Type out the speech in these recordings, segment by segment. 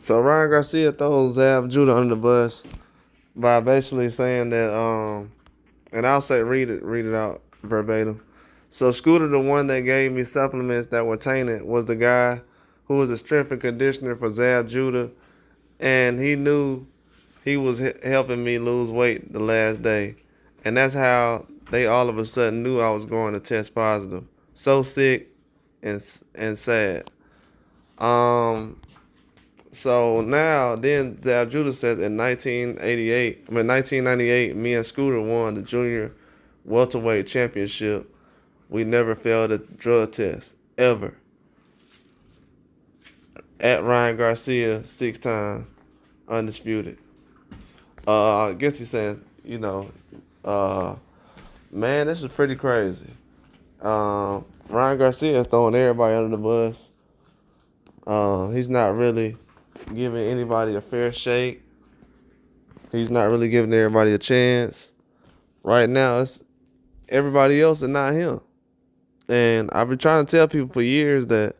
So Ryan Garcia throws Zab Judah under the bus by basically saying that and I'll say read it out verbatim. So Scooter, the one that gave me supplements that were tainted, was the guy who was a strength and conditioner for Zab Judah, and he knew he was helping me lose weight the last day, and that's how they all of a sudden knew I was going to test positive. So sick and sad. Um, so now then Zab Judah says in 1998, me and Scooter won the junior welterweight championship. We never failed a drug test ever. At Ryan Garcia 6 times undisputed. I guess he's saying, uh, man, this is pretty crazy. Ryan Garcia is throwing everybody under the bus. He's not really giving anybody a fair shake. He's not really giving everybody a chance. Right now, it's everybody else and not him. And I've been trying to tell people for years that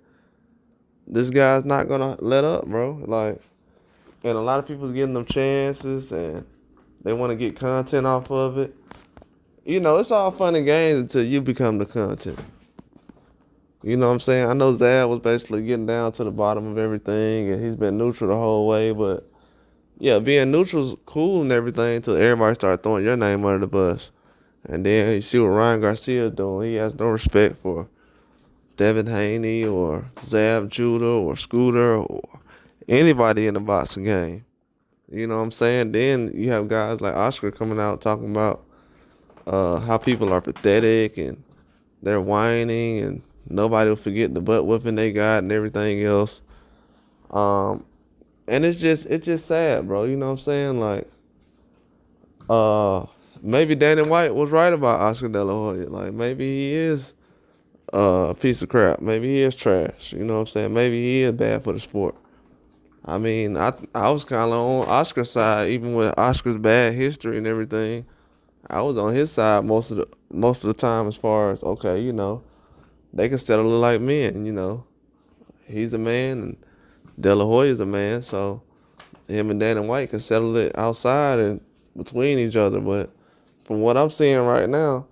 this guy's not gonna let up, bro. Like, and a lot of people's giving them chances, and they want to get content off of it. It's all fun and games until you become the content. You know what I'm saying? I know Zab was basically getting down to the bottom of everything, and he's been neutral the whole way. But yeah, being neutral's cool and everything until everybody started throwing your name under the bus. And then you see what Ryan Garcia doing. He has no respect for Devin Haney or Zab Judah or Scooter or anybody in the boxing game. You know what I'm saying? Then you have guys like Oscar coming out talking about how people are pathetic and they're whining and nobody will forget the butt whipping they got and everything else. And it's just sad, bro. You know what I'm saying? Like, maybe Danny White was right about Oscar De La Hoya. Like, maybe he is a piece of crap. Maybe he is trash. You know what I'm saying? Maybe he is bad for the sport. I mean, I was kind of on Oscar's side, even with Oscar's bad history and everything. I was on his side most of the time as far as, okay, they can settle it like men, He's a man and De La Hoya's a man, so him and Danny White can settle it outside and between each other. But from what I'm seeing right now,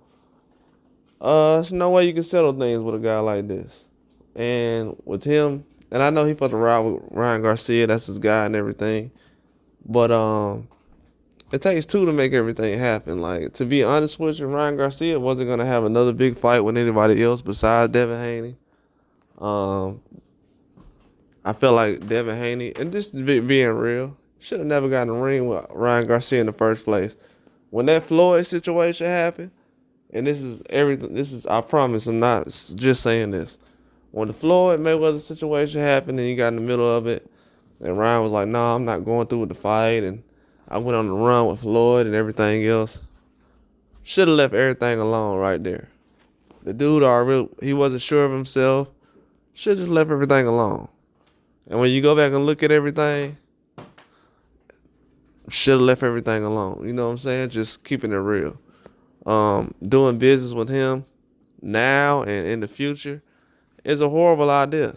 there's no way you can settle things with a guy like this. And with him, and I know he's supposed to ride with Ryan Garcia, that's his guy and everything. But it takes two to make everything happen. Like, to be honest with you, Ryan Garcia wasn't gonna have another big fight with anybody else besides Devin Haney. I feel like Devin Haney, and this is being real, should have never gotten in the ring with Ryan Garcia in the first place. When that Floyd situation happened, and this is everything. I promise, I'm not just saying this. When the Floyd Mayweather situation happened and he got in the middle of it, and Ryan was like, "No, I'm not going through with the fight," and I went on the run with Floyd and everything else. Should have left everything alone right there. The dude he wasn't sure of himself. Should have just left everything alone. And when you go back and look at everything, should have left everything alone. You know what I'm saying? Just keeping it real. Doing business with him now and in the future is a horrible idea.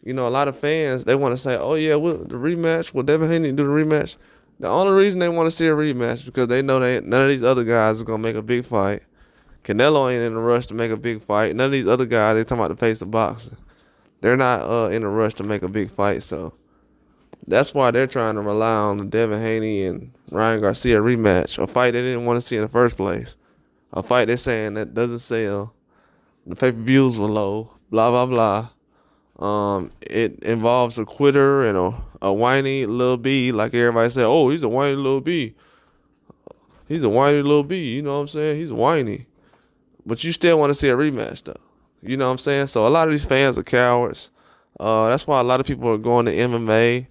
A lot of fans, they want to say, oh yeah, the rematch, will Devin Haney do the rematch? The only reason they want to see a rematch is because they know none of these other guys are going to make a big fight. Canelo ain't in a rush to make a big fight. None of these other guys, they talking about the pace of boxing. They're not in a rush to make a big fight, so that's why they're trying to rely on the Devin Haney and Ryan Garcia rematch, a fight they didn't want to see in the first place, a fight they're saying that doesn't sell, the pay-per-views were low, blah, blah, blah. It involves a quitter and a whiny little B, like everybody said, oh, he's a whiny little B. He's a whiny little B, you know what I'm saying? He's whiny. But you still want to see a rematch, though. You know what I'm saying? So a lot of these fans are cowards. That's why a lot of people are going to MMA.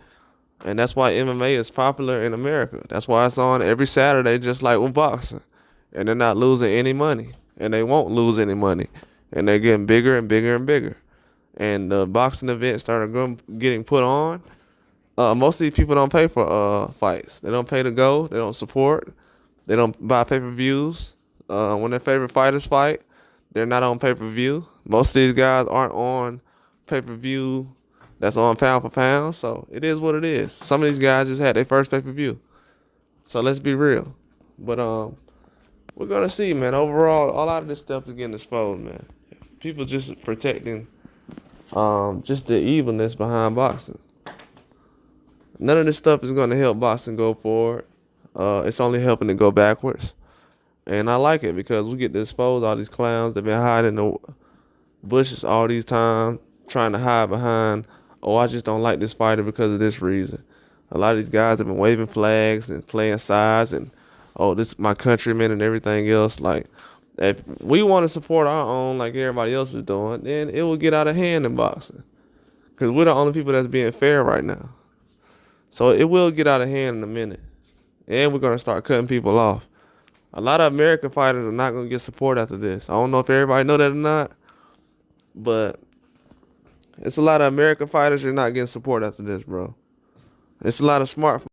And that's why MMA is popular in America. That's why it's on every Saturday, just like with boxing. And they're not losing any money. And they won't lose any money. And they're getting bigger and bigger and bigger. And the boxing events started getting put on. Most of these people don't pay for fights. They don't pay to go. They don't support. They don't buy pay-per-views. When their favorite fighters fight, they're not on pay-per-view. Most of these guys aren't on pay-per-view. that's on pound for pound. So it is what it is. Some of these guys just had their first pay-per-view. So let's be real. But we're gonna see, man. Overall, a lot of this stuff is getting exposed, man. People just protecting just the evilness behind boxing. None of this stuff is gonna help boxing go forward. It's only helping it go backwards. And I like it because we get to expose all these clowns that been hiding in the bushes all these times, trying to hide behind, oh, I just don't like this fighter because of this reason. A lot of these guys have been waving flags and playing sides and, oh, this is my countrymen and everything else. Like, if we want to support our own like everybody else is doing, then it will get out of hand in boxing. Because we're the only people that's being fair right now. So it will get out of hand in a minute. And we're going to start cutting people off. A lot of American fighters are not going to get support after this. I don't know if everybody know that or not, but it's a lot of American fighters that are not getting support after this, bro. It's a lot of smart